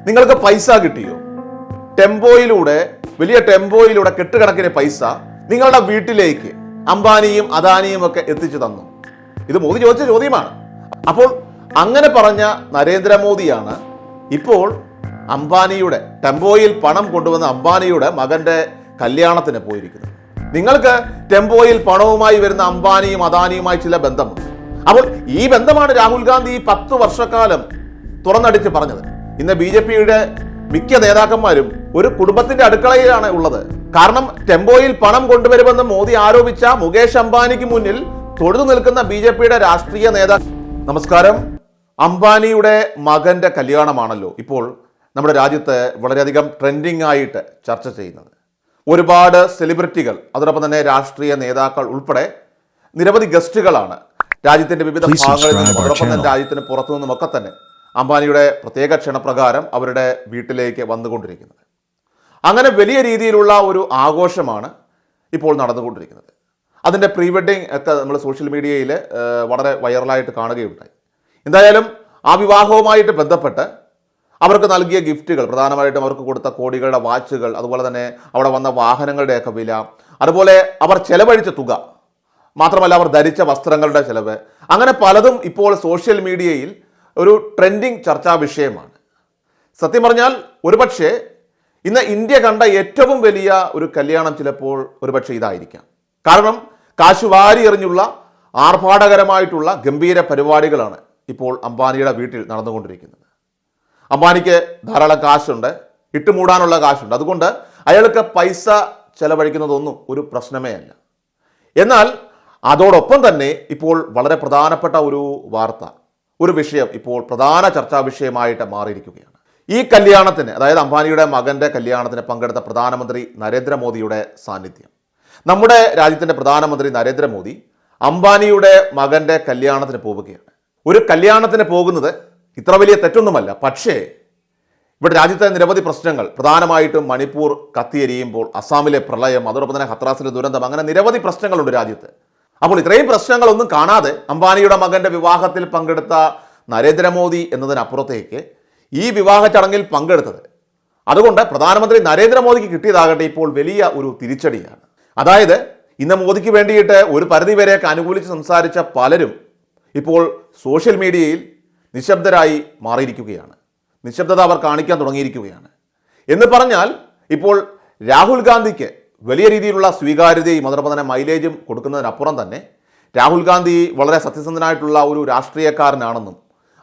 നിങ്ങൾക്ക് പൈസ കിട്ടിയോ? ടെമ്പോയിലൂടെ, വലിയ ടെമ്പോയിലൂടെ കെട്ടുകണക്കിന് പൈസ നിങ്ങളുടെ വീട്ടിലേക്ക് അംബാനിയും അദാനിയും ഒക്കെ എത്തിച്ചു തന്നു. ഇത് മോദി ചോദിച്ച ചോദ്യമാണ്. അപ്പോൾ അങ്ങനെ പറഞ്ഞ നരേന്ദ്രമോദിയാണ് ഇപ്പോൾ അംബാനിയുടെ ടെമ്പോയിൽ പണം കൊണ്ടുവന്ന അംബാനിയുടെ മകന്റെ കല്യാണത്തിന് പോയിരിക്കുന്നത്. നിങ്ങൾക്ക് ടെമ്പോയിൽ പണവുമായി വരുന്ന അംബാനിയും അദാനിയുമായി ചില ബന്ധമുണ്ട്. അപ്പോൾ ഈ ബന്ധമാണ് രാഹുൽ ഗാന്ധി 10 വർഷക്കാലം തുറന്നടിച്ച് പറഞ്ഞത്. ഇന്ന് BJPയുടെ മിക്ക നേതാക്കന്മാരും ഒരു കുടുംബത്തിന്റെ അടുക്കളയിലാണ് ഉള്ളത്. കാരണം ടെമ്പോയിൽ പണം കൊണ്ടുവരുമെന്ന് മോദി ആരോപിച്ച മുകേഷ് അംബാനിക്ക് മുന്നിൽ തൊഴുതു നിൽക്കുന്ന BJPയുടെ രാഷ്ട്രീയ നേതാക്കൾ. നമസ്കാരം. അംബാനിയുടെ മകന്റെ കല്യാണമാണല്ലോ ഇപ്പോൾ നമ്മുടെ രാജ്യത്ത് വളരെയധികം ട്രെൻഡിങ് ആയിട്ട് ചർച്ച ചെയ്യുന്നത്. ഒരുപാട് സെലിബ്രിറ്റികൾ, അതോടൊപ്പം തന്നെ രാഷ്ട്രീയ നേതാക്കൾ ഉൾപ്പെടെ നിരവധി ഗസ്റ്റുകളാണ് രാജ്യത്തിന്റെ വിവിധ ഭാഗങ്ങളിൽ നിന്നും അതോടൊപ്പം തന്നെ രാജ്യത്തിന് പുറത്തു നിന്നുമൊക്കെ തന്നെ അംബാനിയുടെ പ്രത്യേക ക്ഷണപ്രകാരം അവരുടെ വീട്ടിലേക്ക് വന്നുകൊണ്ടിരിക്കുന്നത്. അങ്ങനെ വലിയ രീതിയിലുള്ള ഒരു ആഘോഷമാണ് ഇപ്പോൾ നടന്നുകൊണ്ടിരിക്കുന്നത്. അതിൻ്റെ പ്രീ വെഡിങ് ഒക്കെ നമ്മൾ സോഷ്യൽ മീഡിയയിൽ വളരെ വൈറലായിട്ട് കാണുകയുണ്ടായി. എന്തായാലും ആ വിവാഹവുമായിട്ട് ബന്ധപ്പെട്ട് അവർക്ക് നൽകിയ ഗിഫ്റ്റുകൾ, പ്രധാനമായിട്ടും അവർക്ക് കൊടുത്ത കോടികളുടെ വാച്ചുകൾ, അതുപോലെ തന്നെ അവിടെ വന്ന വാഹനങ്ങളുടെയൊക്കെ വില, അതുപോലെ അവർ ചെലവഴിച്ച തുക, മാത്രമല്ല അവർ ധരിച്ച വസ്ത്രങ്ങളുടെ ചെലവ്, അങ്ങനെ പലതും ഇപ്പോൾ സോഷ്യൽ മീഡിയയിൽ ഒരു ട്രെൻഡിങ് ചർച്ചാ വിഷയമാണ്. സത്യം പറഞ്ഞാൽ ഒരുപക്ഷെ ഇന്ന് ഇന്ത്യ കണ്ട ഏറ്റവും വലിയ ഒരു കല്യാണം ചിലപ്പോൾ ഒരുപക്ഷെ ഇതായിരിക്കാം. കാരണം കാശുവാരി എറിഞ്ഞുള്ള ആർഭാടകരമായിട്ടുള്ള ഗംഭീര പരിപാടികളാണ് ഇപ്പോൾ അംബാനിയുടെ വീട്ടിൽ നടന്നുകൊണ്ടിരിക്കുന്നത്. അംബാനിക്ക് ധാരാളം കാശുണ്ട്, ഇട്ടുമൂടാനുള്ള കാശുണ്ട്. അതുകൊണ്ട് അയാൾക്ക് പൈസ ചെലവഴിക്കുന്നതൊന്നും ഒരു പ്രശ്നമേ അല്ല. എന്നാൽ അതോടൊപ്പം തന്നെ ഇപ്പോൾ വളരെ പ്രധാനപ്പെട്ട ഒരു വാർത്ത, ഒരു വിഷയം ഇപ്പോൾ പ്രധാന ചർച്ചാ വിഷയമായിട്ട് മാറിയിരിക്കുകയാണ്. ഈ കല്യാണത്തിന്, അതായത് അംബാനിയുടെ മകന്റെ കല്യാണത്തിന് പങ്കെടുത്ത പ്രധാനമന്ത്രി നരേന്ദ്രമോദിയുടെ സാന്നിധ്യം. നമ്മുടെ രാജ്യത്തിന്റെ പ്രധാനമന്ത്രി നരേന്ദ്രമോദി അംബാനിയുടെ മകന്റെ കല്യാണത്തിന് പോവുകയാണ്. ഒരു കല്യാണത്തിന് പോകുന്നത് ഇത്ര വലിയ തെറ്റൊന്നുമല്ല. പക്ഷേ ഇവിടെ രാജ്യത്തെ നിരവധി പ്രശ്നങ്ങൾ, പ്രധാനമായിട്ടും മണിപ്പൂർ കത്തിയെരിയുമ്പോൾ, അസാമിലെ പ്രളയം, അതോടൊപ്പം തന്നെ ഹത്രാസിലെ ദുരന്തം, അങ്ങനെ നിരവധി പ്രശ്നങ്ങളുണ്ട് രാജ്യത്ത്. അപ്പോൾ ഇത്രയും പ്രശ്നങ്ങളൊന്നും കാണാതെ അംബാനിയുടെ മകന്റെ വിവാഹത്തിൽ പങ്കെടുത്ത നരേന്ദ്രമോദി എന്നതിനപ്പുറത്തേക്ക് ഈ വിവാഹ ചടങ്ങിൽ പങ്കെടുത്തത്, അതുകൊണ്ട് പ്രധാനമന്ത്രി നരേന്ദ്രമോദിക്ക് കിട്ടിയതാകട്ടെ ഇപ്പോൾ വലിയ ഒരു തിരിച്ചടിയാണ്. അതായത് ഇന്ന് മോദിക്ക് വേണ്ടിയിട്ട് ഒരു പരിധിവരെയൊക്കെ അനുകൂലിച്ച് സംസാരിച്ച പലരും ഇപ്പോൾ സോഷ്യൽ മീഡിയയിൽ നിശബ്ദരായി മാറിയിരിക്കുകയാണ്. നിശബ്ദത അവർ കാണിക്കാൻ തുടങ്ങിയിരിക്കുകയാണ്. എന്ന് പറഞ്ഞാൽ ഇപ്പോൾ രാഹുൽ ഗാന്ധിക്ക് വലിയ രീതിയിലുള്ള സ്വീകാര്യതയും അതോടൊപ്പം തന്നെ മൈലേജും കൊടുക്കുന്നതിനപ്പുറം തന്നെ രാഹുൽ ഗാന്ധി വളരെ സത്യസന്ധനായിട്ടുള്ള ഒരു രാഷ്ട്രീയക്കാരനാണെന്നും,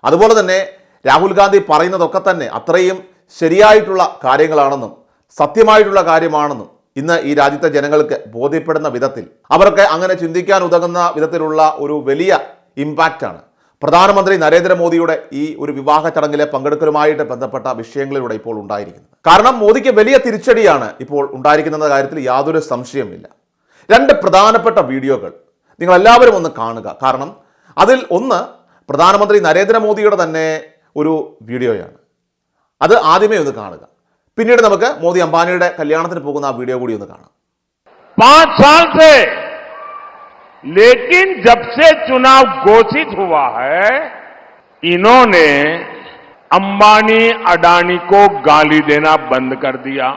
അതുപോലെ തന്നെ രാഹുൽ ഗാന്ധി പറയുന്നതൊക്കെ തന്നെ അത്രയും ശരിയായിട്ടുള്ള കാര്യങ്ങളാണെന്നും സത്യമായിട്ടുള്ള കാര്യമാണെന്നും ഇന്ന് ഈ രാജ്യത്തെ ജനങ്ങൾക്ക് ബോധ്യപ്പെടുന്ന വിധത്തിൽ, അവർക്ക് അങ്ങനെ ചിന്തിക്കാൻ ഉതകുന്ന വിധത്തിലുള്ള ഒരു വലിയ ഇമ്പാക്റ്റാണ് പ്രധാനമന്ത്രി നരേന്ദ്രമോദിയുടെ ഈ ഒരു വിവാഹ ചടങ്ങിലെ പങ്കെടുക്കലുമായിട്ട് ബന്ധപ്പെട്ട വിഷയങ്ങളിലൂടെ ഇപ്പോൾ ഉണ്ടായിരിക്കുന്നത്. കാരണം മോദിക്ക് വലിയ തിരിച്ചടിയാണ് ഇപ്പോൾ ഉണ്ടായിരിക്കുന്ന കാര്യത്തിൽ യാതൊരു സംശയമില്ല. 2 പ്രധാനപ്പെട്ട വീഡിയോകൾ നിങ്ങൾ എല്ലാവരും ഒന്ന് കാണുക. കാരണം അതിൽ ഒന്ന് പ്രധാനമന്ത്രി നരേന്ദ്രമോദിയുടെ തന്നെ ഒരു വീഡിയോയാണ്. അത് ആദ്യമേ ഒന്ന് കാണുക. പിന്നീട് നമുക്ക് മോദി അംബാനിയുടെ കല്യാണത്തിന് പോകുന്ന ആ വീഡിയോ കൂടി ഒന്ന് കാണാം. 5 साल से, लेकिन जब से चुनाव घोषित हुआ है, इन्होंने अंबानी अडानी को गाली देना बंद कर दिया।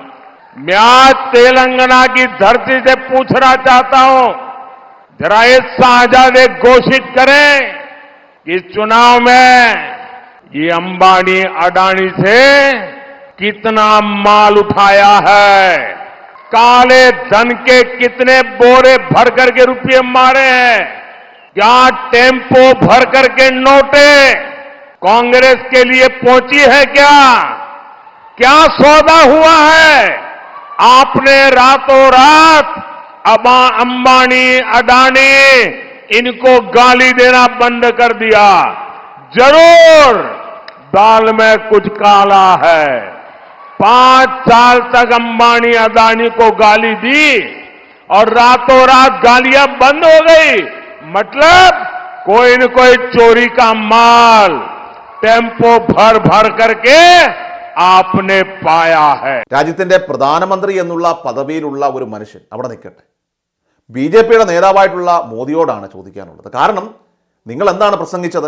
मैं आज तेलंगाना की धरती से पूछना चाहता हूं, जरा ये साझादे घोषित करें कि इस चुनाव में ये अंबानी अडानी से कितना माल उठाया है, काले धन के कितने बोरे भर करके रुपये मारे हैं, क्या टेम्पो भर करके नोटे कांग्रेस के लिए पहुंची है, क्या सौदा हुआ है। आपने रातों रात अंबानी अडानी इनको गाली देना बंद कर दिया। जरूर दाल में कुछ काला है। 5 साल तक अंबानी अदानी को गाली दी और रातों रात गालियां बंद हो गई। मतलब कोई न कोई चोरी का माल टेम्पो भर भर करके आपने पाया है. രാജ്യത്തിന്റെ പ്രധാനമന്ത്രി എന്നുള്ള പദവിയിലുള്ള ഒരു മനുഷ്യൻ അവിടെ നിൽക്കട്ടെ, BJPയുടെ നേതാവായിട്ടുള്ള മോദിയോടാണ് ചോദിക്കാനുള്ളത്. കാരണം നിങ്ങൾ എന്താണ് പ്രസംഗിച്ചത്?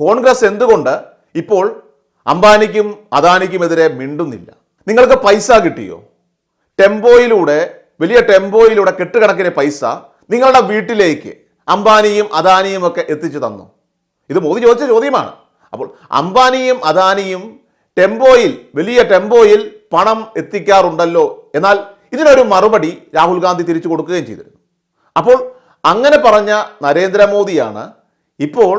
കോൺഗ്രസ് എന്തുകൊണ്ട് ഇപ്പോൾ അംബാനിക്കും അദാനിക്കുമെതിരെ മിണ്ടുന്നില്ല. നിങ്ങൾക്ക് പൈസ കിട്ടിയോ? വലിയ ടെമ്പോയിലൂടെ കെട്ടുകണക്കിന് പൈസ നിങ്ങളുടെ വീട്ടിലേക്ക് അംബാനിയും അദാനിയും ഒക്കെ എത്തിച്ചു തന്നു. ഇത് മോദി ചോദിച്ച ചോദ്യമാണ്. അപ്പോൾ അംബാനിയും അദാനിയും വലിയ ടെമ്പോയിൽ പണം എത്തിക്കാറുണ്ടല്ലോ, എന്നാൽ ഇതിനൊരു മറുപടി രാഹുൽ ഗാന്ധി തിരിച്ചു കൊടുക്കുകയും ചെയ്തിരുന്നു. അപ്പോൾ അങ്ങനെ പറഞ്ഞ നരേന്ദ്രമോദിയാണ് ഇപ്പോൾ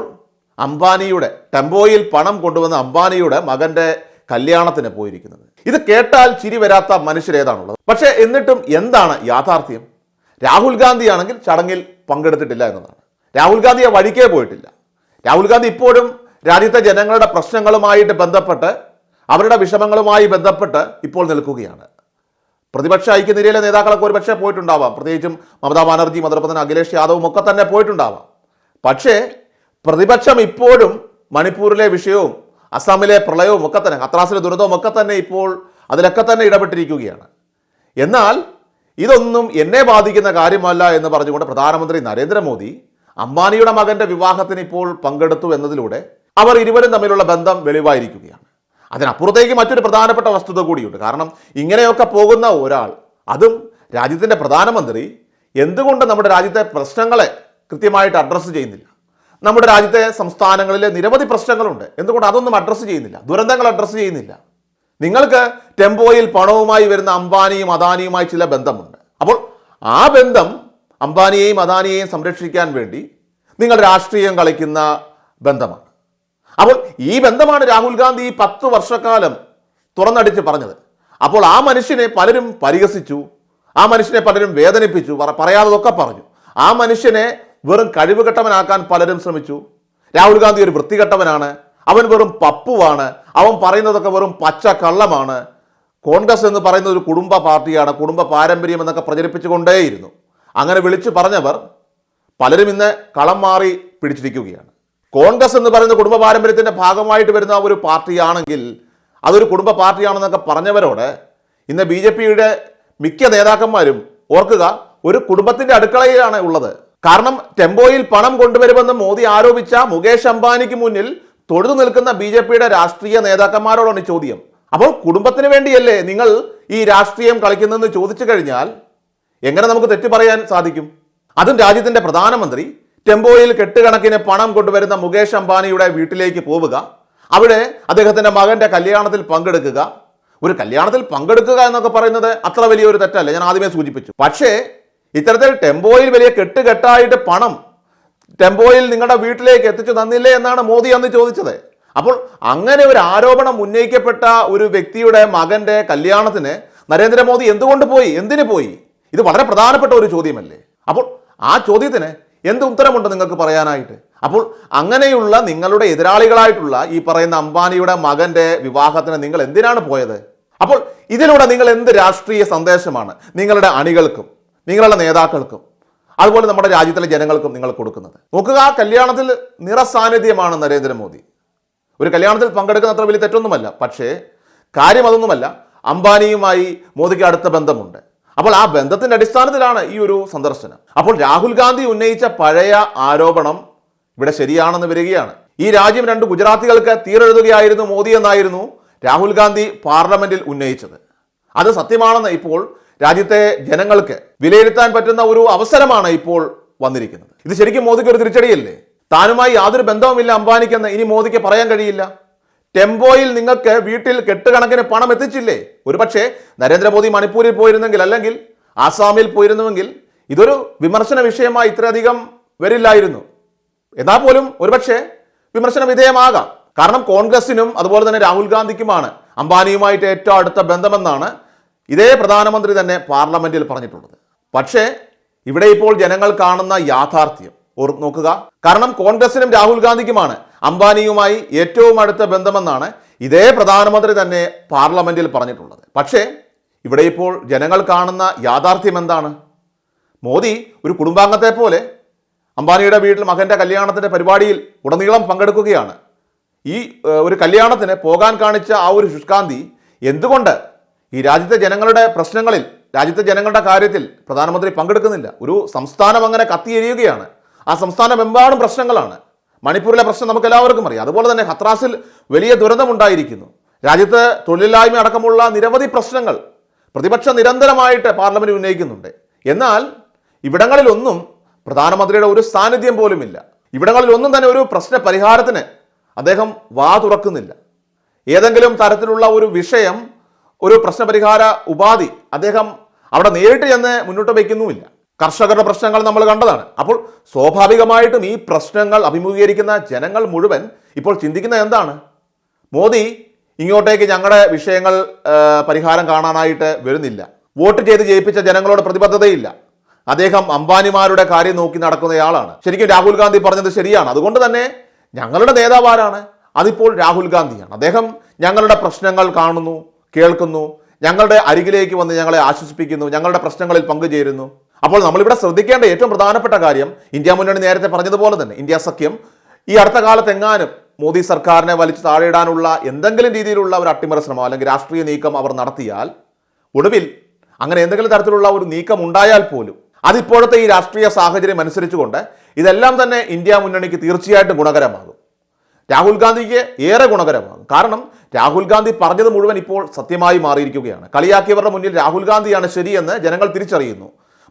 ടെമ്പോയിൽ പണം കൊണ്ടുവന്ന അംബാനിയുടെ മകന്റെ കല്യാണത്തിന് പോയിരിക്കുന്നത്. ഇത് കേട്ടാൽ ചിരി വരാത്ത മനുഷ്യരേതാണുള്ളത്? പക്ഷേ എന്നിട്ടും എന്താണ് യാഥാർത്ഥ്യം? രാഹുൽ ഗാന്ധി ആണെങ്കിൽ ചടങ്ങിൽ പങ്കെടുത്തിട്ടില്ല എന്നതാണ്. രാഹുൽ ഗാന്ധി ആ വഴിക്കേ പോയിട്ടില്ല. രാഹുൽ ഗാന്ധി ഇപ്പോഴും രാജ്യത്തെ ജനങ്ങളുടെ പ്രശ്നങ്ങളുമായിട്ട് ബന്ധപ്പെട്ട്, അവരുടെ വിഷമങ്ങളുമായി ബന്ധപ്പെട്ട് ഇപ്പോൾ നിൽക്കുകയാണ്. പ്രതിപക്ഷ ഐക്യനിരയിലെ നേതാക്കളൊക്കെ ഒരുപക്ഷെ പോയിട്ടുണ്ടാവാം, പ്രത്യേകിച്ചും മമതാ ബാനർജിയും അതോടൊപ്പം തന്നെ അഖിലേഷ് യാദവും ഒക്കെ തന്നെ പോയിട്ടുണ്ടാവാം. പക്ഷേ പ്രതിപക്ഷം ഇപ്പോഴും മണിപ്പൂരിലെ വിഷയവും അസാമിലെ പ്രളയവും ഒക്കെ തന്നെ, ഹത്രാസിലെ ദുരന്തവും ഒക്കെ തന്നെ ഇപ്പോൾ അതിലൊക്കെ തന്നെ ഇടപെട്ടിരിക്കുകയാണ്. എന്നാൽ ഇതൊന്നും എന്നെ ബാധിക്കുന്ന കാര്യമല്ല എന്ന് പറഞ്ഞുകൊണ്ട് പ്രധാനമന്ത്രി നരേന്ദ്രമോദി അംബാനിയുടെ മകന്റെ വിവാഹത്തിന് ഇപ്പോൾ പങ്കെടുത്തു എന്നതിലൂടെ അവർ ഇരുവരും തമ്മിലുള്ള ബന്ധം വെളിവായിരിക്കുകയാണ്. അതിനപ്പുറത്തേക്ക് മറ്റൊരു പ്രധാനപ്പെട്ട വസ്തുത കൂടിയുണ്ട്. കാരണം ഇങ്ങനെയൊക്കെ പോകുന്ന ഒരാൾ, അതും രാജ്യത്തിൻ്റെ പ്രധാനമന്ത്രി, എന്തുകൊണ്ട് നമ്മുടെ രാജ്യത്തെ പ്രശ്നങ്ങളെ കൃത്യമായിട്ട് അഡ്രസ്സ് ചെയ്യുന്നില്ല? നമ്മുടെ രാജ്യത്തെ സംസ്ഥാനങ്ങളിലെ നിരവധി പ്രശ്നങ്ങളുണ്ട്, എന്തുകൊണ്ട് അതൊന്നും അഡ്രസ്സ് ചെയ്യുന്നില്ല? ദുരന്തങ്ങൾ അഡ്രസ്സ് ചെയ്യുന്നില്ല? നിങ്ങൾക്ക് ടെമ്പോയിൽ പണവുമായി വരുന്ന അംബാനിയും അദാനിയുമായി ചില ബന്ധമുണ്ട്. അപ്പോൾ ആ ബന്ധം, അംബാനിയെയും അദാനിയെയും സംരക്ഷിക്കാൻ വേണ്ടി നിങ്ങൾ രാഷ്ട്രീയം കളിക്കുന്ന ബന്ധമാണ്. അപ്പോൾ ഈ ബന്ധമാണ് രാഹുൽ ഗാന്ധി 10 വർഷക്കാലം തുറന്നടിച്ച് പറഞ്ഞത്. അപ്പോൾ ആ മനുഷ്യനെ പലരും പരിഹസിച്ചു, ആ മനുഷ്യനെ പലരും വേദനിപ്പിച്ചു, പറയാത്തതൊക്കെ പറഞ്ഞു. ആ മനുഷ്യനെ വെറും കഴിവുകെട്ടവനാക്കാൻ പലരും ശ്രമിച്ചു. രാഹുൽ ഗാന്ധി ഒരു വൃത്തികെട്ടവനാണ്, അവൻ വെറും പപ്പുവാണ്, അവൻ പറയുന്നതൊക്കെ വെറും പച്ച കള്ളമാണ്, കോൺഗ്രസ് എന്ന് പറയുന്നത് ഒരു കുടുംബ പാർട്ടിയാണ്, കുടുംബ പാരമ്പര്യം എന്നൊക്കെ പ്രചരിപ്പിച്ചുകൊണ്ടേയിരുന്നു. അങ്ങനെ വിളിച്ചു പറഞ്ഞവർ പലരും ഇന്ന് കളം മാറി പിടിച്ചിരിക്കുകയാണ്. കോൺഗ്രസ് എന്ന് പറയുന്ന കുടുംബ പാരമ്പര്യത്തിൻ്റെ ഭാഗമായിട്ട് വരുന്ന ഒരു പാർട്ടിയാണെങ്കിൽ അതൊരു കുടുംബ പാർട്ടിയാണെന്നൊക്കെ പറഞ്ഞവരോട് ഇന്ന് BJPയുടെ മിക്ക നേതാക്കന്മാരും, ഓർക്കുക, ഒരു കുടുംബത്തിൻ്റെ അടുക്കളയിലാണ് ഉള്ളത്. കാരണം ടെമ്പോയിൽ പണം കൊണ്ടുവരുമെന്ന് മോദി ആരോപിച്ച മുകേഷ് അംബാനിക്ക് മുന്നിൽ തൊഴുതു നിൽക്കുന്ന BJPയുടെ രാഷ്ട്രീയ നേതാക്കന്മാരോടാണ് ചോദ്യം. അപ്പോൾ കുടുംബത്തിന് വേണ്ടിയല്ലേ നിങ്ങൾ ഈ രാഷ്ട്രീയം കളിക്കുന്നതെന്ന് ചോദിച്ചു കഴിഞ്ഞാൽ എങ്ങനെ നമുക്ക് തെറ്റു പറയാൻ സാധിക്കും? അതും രാജ്യത്തിൻ്റെ പ്രധാനമന്ത്രി ടെമ്പോയിൽ കെട്ടുകണക്കിന് പണം കൊണ്ടുവരുന്ന മുകേഷ് അംബാനിയുടെ വീട്ടിലേക്ക് പോവുക, അവിടെ അദ്ദേഹത്തിൻ്റെ മകൻ്റെ കല്യാണത്തിൽ പങ്കെടുക്കുക. ഒരു കല്യാണത്തിൽ പങ്കെടുക്കുക എന്നൊക്കെ പറയുന്നത് അത്ര വലിയൊരു തെറ്റല്ല, ഞാൻ ആദ്യമേ സൂചിപ്പിച്ചു. പക്ഷേ ഇത്തരത്തിൽ ടെമ്പോയിൽ വലിയ കെട്ടുകെട്ടായിട്ട് പണം ടെമ്പോയിൽ നിങ്ങളുടെ വീട്ടിലേക്ക് എത്തിച്ചു തന്നില്ലേ എന്നാണ് മോദി അന്ന് ചോദിച്ചത്. അപ്പോൾ അങ്ങനെ ഒരു ആരോപണം ഉന്നയിക്കപ്പെട്ട ഒരു വ്യക്തിയുടെ മകന്റെ കല്യാണത്തിന് നരേന്ദ്രമോദി എന്തുകൊണ്ട് പോയി? എന്തിനു പോയി? ഇത് വളരെ പ്രധാനപ്പെട്ട ഒരു ചോദ്യമല്ലേ? അപ്പോൾ ആ ചോദ്യത്തിന് എന്ത് ഉത്തരമുണ്ട് നിങ്ങൾക്ക് പറയാനായിട്ട്? അപ്പോൾ അങ്ങനെയുള്ള നിങ്ങളുടെ എതിരാളികളായിട്ടുള്ള ഈ പറയുന്ന അംബാനിയുടെ മകന്റെ വിവാഹത്തിന് നിങ്ങൾ എന്തിനാണ് പോയത്? അപ്പോൾ ഇതിലൂടെ നിങ്ങൾ എന്ത് രാഷ്ട്രീയ സന്ദേശമാണ് നിങ്ങളുടെ അണികൾക്കും നിങ്ങളുടെ നേതാക്കൾക്കും അതുപോലെ നമ്മുടെ രാജ്യത്തിലെ ജനങ്ങൾക്കും നിങ്ങൾ കൊടുക്കുന്നത്? നോക്കുക, ആ കല്യാണത്തിൽ നിറസാന്നിധ്യമാണ് നരേന്ദ്രമോദി. ഒരു കല്യാണത്തിൽ പങ്കെടുക്കുന്ന അത്ര വലിയ തെറ്റൊന്നുമല്ല. പക്ഷേ കാര്യം അതൊന്നുമല്ല, അംബാനിയുമായി മോദിക്ക് അടുത്ത ബന്ധമുണ്ട്. അപ്പോൾ ആ ബന്ധത്തിന്റെ അടിസ്ഥാനത്തിലാണ് ഈ ഒരു സന്ദർശനം. അപ്പോൾ രാഹുൽ ഗാന്ധി ഉന്നയിച്ച പഴയ ആരോപണം ഇവിടെ ശരിയാണെന്ന് വരികയാണ്. ഈ രാജ്യം 2 ഗുജറാത്തികൾക്ക് തീരെഴുതുകയായിരുന്നു മോദി എന്നായിരുന്നു രാഹുൽ ഗാന്ധി പാർലമെന്റിൽ ഉന്നയിച്ചത്. അത് സത്യമാണെന്ന് ഇപ്പോൾ രാജ്യത്തെ ജനങ്ങൾക്ക് വിലയിരുത്താൻ പറ്റുന്ന ഒരു അവസരമാണ് ഇപ്പോൾ വന്നിരിക്കുന്നത്. ഇത് ശരിക്കും മോദിക്ക് ഒരു തിരിച്ചടിയല്ലേ? താനുമായി യാതൊരു ബന്ധവുമില്ല അംബാനിക്കെന്ന് ഇനി മോദിക്ക് പറയാൻ കഴിയില്ല. ടെമ്പോയിൽ നിങ്ങൾക്ക് വീട്ടിൽ കെട്ടുകണക്കിന് പണം എത്തിച്ചില്ലേ? ഒരുപക്ഷെ നരേന്ദ്രമോദി മണിപ്പൂരിൽ പോയിരുന്നെങ്കിൽ, അല്ലെങ്കിൽ ആസാമിൽ പോയിരുന്നുവെങ്കിൽ ഇതൊരു വിമർശന വിഷയമായി ഇത്രയധികം വരില്ലായിരുന്നു. എന്നാൽ പോലും ഒരുപക്ഷെ വിമർശന വിധേയമാകാം. കാരണം കോൺഗ്രസിനും അതുപോലെ തന്നെ രാഹുൽ ഗാന്ധിക്കുമാണ് അംബാനിയുമായിട്ട് ഏറ്റവും അടുത്ത ബന്ധമെന്നാണ് ഇതേ പ്രധാനമന്ത്രി തന്നെ പാർലമെന്റിൽ പറഞ്ഞിട്ടുള്ളത്. പക്ഷേ ഇവിടെ ഇപ്പോൾ ജനങ്ങൾ കാണുന്ന യാഥാർത്ഥ്യം നോക്കുക. കാരണം കോൺഗ്രസിനും രാഹുൽ ഗാന്ധിക്കുമാണ് അംബാനിയുമായി ഏറ്റവും അടുത്ത ബന്ധമെന്നാണ് ഇതേ പ്രധാനമന്ത്രി തന്നെ പാർലമെന്റിൽ പറഞ്ഞിട്ടുള്ളത്. പക്ഷേ ഇവിടെ ഇപ്പോൾ ജനങ്ങൾ കാണുന്ന യാഥാർത്ഥ്യം എന്താണ്? മോദി ഒരു കുടുംബാംഗത്തെ പോലെ അംബാനിയുടെ വീട്ടിൽ മകന്റെ കല്യാണത്തിന്റെ പരിപാടിയിൽ ഉടനീളം പങ്കെടുക്കുകയാണ്. ഈ ഒരു കല്യാണത്തിന് പോകാൻ കാണിച്ച ആ ഒരു ശുഷ്കാന്തി എന്തുകൊണ്ട് ഈ രാജ്യത്തെ ജനങ്ങളുടെ പ്രശ്നങ്ങളിൽ, രാജ്യത്തെ ജനങ്ങളുടെ കാര്യത്തിൽ പ്രധാനമന്ത്രി പങ്കെടുക്കുന്നില്ല? ഒരു സംസ്ഥാനം അങ്ങനെ കത്തിയെരിയുകയാണ്, ആ സംസ്ഥാനമെമ്പാടും പ്രശ്നങ്ങളാണ്. മണിപ്പൂരിലെ പ്രശ്നം നമുക്ക് എല്ലാവർക്കും അറിയാം. അതുപോലെ തന്നെ ഹത്രാസിൽ വലിയ ദുരന്തമുണ്ടായിരിക്കുന്നു. രാജ്യത്ത് തൊഴിലില്ലായ്മ അടക്കമുള്ള നിരവധി പ്രശ്നങ്ങൾ പ്രതിപക്ഷം നിരന്തരമായിട്ട് പാർലമെന്റിൽ ഉന്നയിക്കുന്നുണ്ട്. എന്നാൽ ഇവിടങ്ങളിലൊന്നും പ്രധാനമന്ത്രിയുടെ ഒരു സാന്നിധ്യം പോലുമില്ല. ഇവിടങ്ങളിലൊന്നും തന്നെ ഒരു പ്രശ്ന പരിഹാരത്തിന് അദ്ദേഹം വാ തുറക്കുന്നില്ല. ഏതെങ്കിലും തരത്തിലുള്ള ഒരു വിഷയം, ഒരു പ്രശ്നപരിഹാര ഉപാധി അദ്ദേഹം അവിടെ നേരിട്ട് ചെന്ന് മുന്നോട്ട് വയ്ക്കുന്നുമില്ല. കർഷകരുടെ പ്രശ്നങ്ങൾ നമ്മൾ കണ്ടതാണ്. അപ്പോൾ സ്വാഭാവികമായിട്ടും ഈ പ്രശ്നങ്ങൾ അഭിമുഖീകരിക്കുന്ന ജനങ്ങൾ മുഴുവൻ ഇപ്പോൾ ചിന്തിക്കുന്നത് എന്താണ്? മോദി ഇങ്ങോട്ടേക്ക് ഞങ്ങളുടെ വിഷയങ്ങൾ പരിഹാരം കാണാനായിട്ട് വരുന്നില്ല. വോട്ട് ചെയ്ത് ജയിപ്പിച്ച ജനങ്ങളോട് പ്രതിബദ്ധതയില്ല. അദ്ദേഹം അംബാനിമാരുടെ കാര്യം നോക്കി നടക്കുന്നയാളാണ്. ശരിക്കും രാഹുൽ ഗാന്ധി പറഞ്ഞത് ശരിയാണ്. അതുകൊണ്ട് തന്നെ ഞങ്ങളുടെ നേതാവ് ആരാണ്? അതിപ്പോൾ രാഹുൽ ഗാന്ധിയാണ്. അദ്ദേഹം ഞങ്ങളുടെ പ്രശ്നങ്ങൾ കാണുന്നു, കേൾക്കുന്നു, ഞങ്ങളുടെ അരികിലേക്ക് വന്ന് ഞങ്ങളെ ആശ്വസിപ്പിക്കുന്നു, ഞങ്ങളുടെ പ്രശ്നങ്ങളിൽ പങ്കുചേരുന്നു. അപ്പോൾ നമ്മളിവിടെ ശ്രദ്ധിക്കേണ്ട ഏറ്റവും പ്രധാനപ്പെട്ട കാര്യം, ഇന്ത്യ മുന്നണി നേരത്തെ പറഞ്ഞതുപോലെ തന്നെ ഇന്ത്യ സഖ്യം ഈ അടുത്ത കാലത്ത് എങ്ങാനും മോദി സർക്കാരിനെ വലിച്ചു താഴെയിടാനുള്ള എന്തെങ്കിലും രീതിയിലുള്ള ഒരു അട്ടിമറി ശ്രമം അല്ലെങ്കിൽ രാഷ്ട്രീയ നീക്കം അവർ നടത്തിയാൽ, ഒടുവിൽ അങ്ങനെ എന്തെങ്കിലും തരത്തിലുള്ള ഒരു നീക്കം ഉണ്ടായാൽ പോലും അതിപ്പോഴത്തെ ഈ രാഷ്ട്രീയ സാഹചര്യം അനുസരിച്ചുകൊണ്ട് ഇതെല്ലാം തന്നെ ഇന്ത്യ മുന്നണിക്ക് തീർച്ചയായിട്ടും ഗുണകരമാകും. രാഹുൽ ഗാന്ധിക്ക് ഏറെ ഗുണകരമാകും. കാരണം രാഹുൽ ഗാന്ധി പറഞ്ഞത് മുഴുവൻ ഇപ്പോൾ സത്യമായി മാറിയിരിക്കുകയാണ്. കളിയാക്കിയവരുടെ മുന്നിൽ രാഹുൽ ഗാന്ധിയാണ് ശരിയെന്ന് ജനങ്ങൾ തിരിച്ചറിയുന്നു.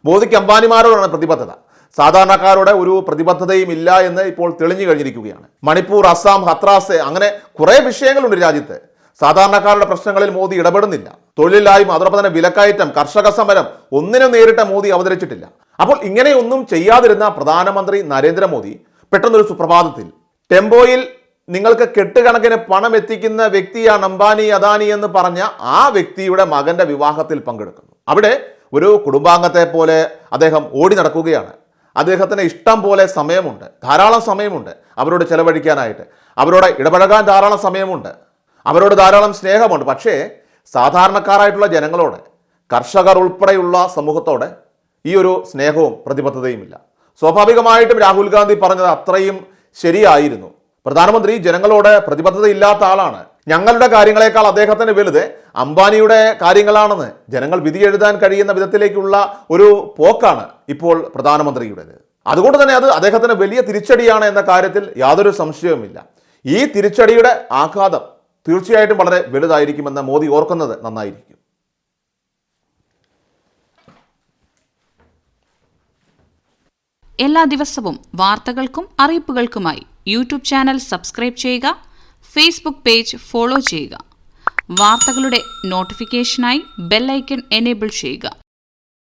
മോദിക്ക് അംബാനിമാരോടാണ് പ്രതിബദ്ധത, സാധാരണക്കാരുടെ ഒരു പ്രതിബദ്ധതയും ഇല്ല എന്ന് ഇപ്പോൾ തെളിഞ്ഞു കഴിഞ്ഞിരിക്കുകയാണ്. മണിപ്പൂർ, അസം, ഹത്രാസ്, അങ്ങനെ കുറേ വിഷയങ്ങളുണ്ട് രാജ്യത്ത്. സാധാരണക്കാരുടെ പ്രശ്നങ്ങളിൽ മോദി ഇടപെടുന്നില്ല. തൊഴിലില്ലായ്മ, അതോടൊപ്പം തന്നെ വിലക്കയറ്റം, കർഷക സമരം ഒന്നിനും നേരിട്ട് മോദി അവതരിച്ചിട്ടില്ല. അപ്പോൾ ഇങ്ങനെയൊന്നും ചെയ്യാതിരുന്ന പ്രധാനമന്ത്രി നരേന്ദ്രമോദി പെട്ടെന്നൊരു സുപ്രഭാതത്തിൽ ടെമ്പോയിൽ നിങ്ങൾക്ക് കെട്ടുകണക്കിന് പണം എത്തിക്കുന്ന വ്യക്തിയാണ് അംബാനി, അദാനി എന്ന് പറഞ്ഞ ആ വ്യക്തിയുടെ മകന്റെ വിവാഹത്തിൽ പങ്കെടുക്കുന്നു. അവിടെ ഒരു കുടുംബാംഗത്തെ പോലെ അദ്ദേഹം ഓടി നടക്കുകയാണ്. അദ്ദേഹത്തിന് ഇഷ്ടം പോലെ സമയമുണ്ട്, ധാരാളം സമയമുണ്ട് അവരോട് ചെലവഴിക്കാനായിട്ട്, അവരോട് ഇടപഴകാൻ ധാരാളം സമയമുണ്ട്, അവരോട് ധാരാളം സ്നേഹമുണ്ട്. പക്ഷേ സാധാരണക്കാരായിട്ടുള്ള ജനങ്ങളോട്, കർഷകർ ഉൾപ്പെടെയുള്ള സമൂഹത്തോട് ഈ ഒരു സ്നേഹവും പ്രതിബദ്ധതയുമില്ല. സ്വാഭാവികമായിട്ടും രാഹുൽ ഗാന്ധി പറഞ്ഞത് അത്രയും ശരിയായിരുന്നു. പ്രധാനമന്ത്രി ജനങ്ങളോട് പ്രതിബദ്ധതയില്ലാത്ത ആളാണ്. ഞങ്ങളുടെ കാര്യങ്ങളെക്കാൾ അദ്ദേഹത്തിന് വലുത് അംബാനിയുടെ കാര്യങ്ങളാണെന്ന് ജനങ്ങൾ വിധി എഴുതാൻ കഴിയുന്ന വിധത്തിലേക്കുള്ള ഒരു പോക്കാണ് ഇപ്പോൾ പ്രധാനമന്ത്രിയുടേത്. അതുകൊണ്ട് തന്നെ അത് അദ്ദേഹത്തിന് വലിയ തിരിച്ചടിയാണ് എന്ന കാര്യത്തിൽ യാതൊരു സംശയവുമില്ല. ഈ തിരിച്ചടിയുടെ ആഘാതം തീർച്ചയായിട്ടും വളരെ വലുതായിരിക്കുമെന്ന് മോദി ഓർക്കുന്നത് നന്നായിരിക്കും. എല്ലാ ദിവസവും വാർത്തകൾക്കും അറിയിപ്പുകൾക്കുമായി യൂട്യൂബ് ചാനൽ സബ്സ്ക്രൈബ് ചെയ്യുക, ഫേസ്ബുക്ക് പേജ് ഫോളോ ചെയ്യുക. വാർത്തകളുടെ നോട്ടിഫിക്കേഷനായി ബെൽ ഐക്കൺ എനേബിൾ ചെയ്യുക.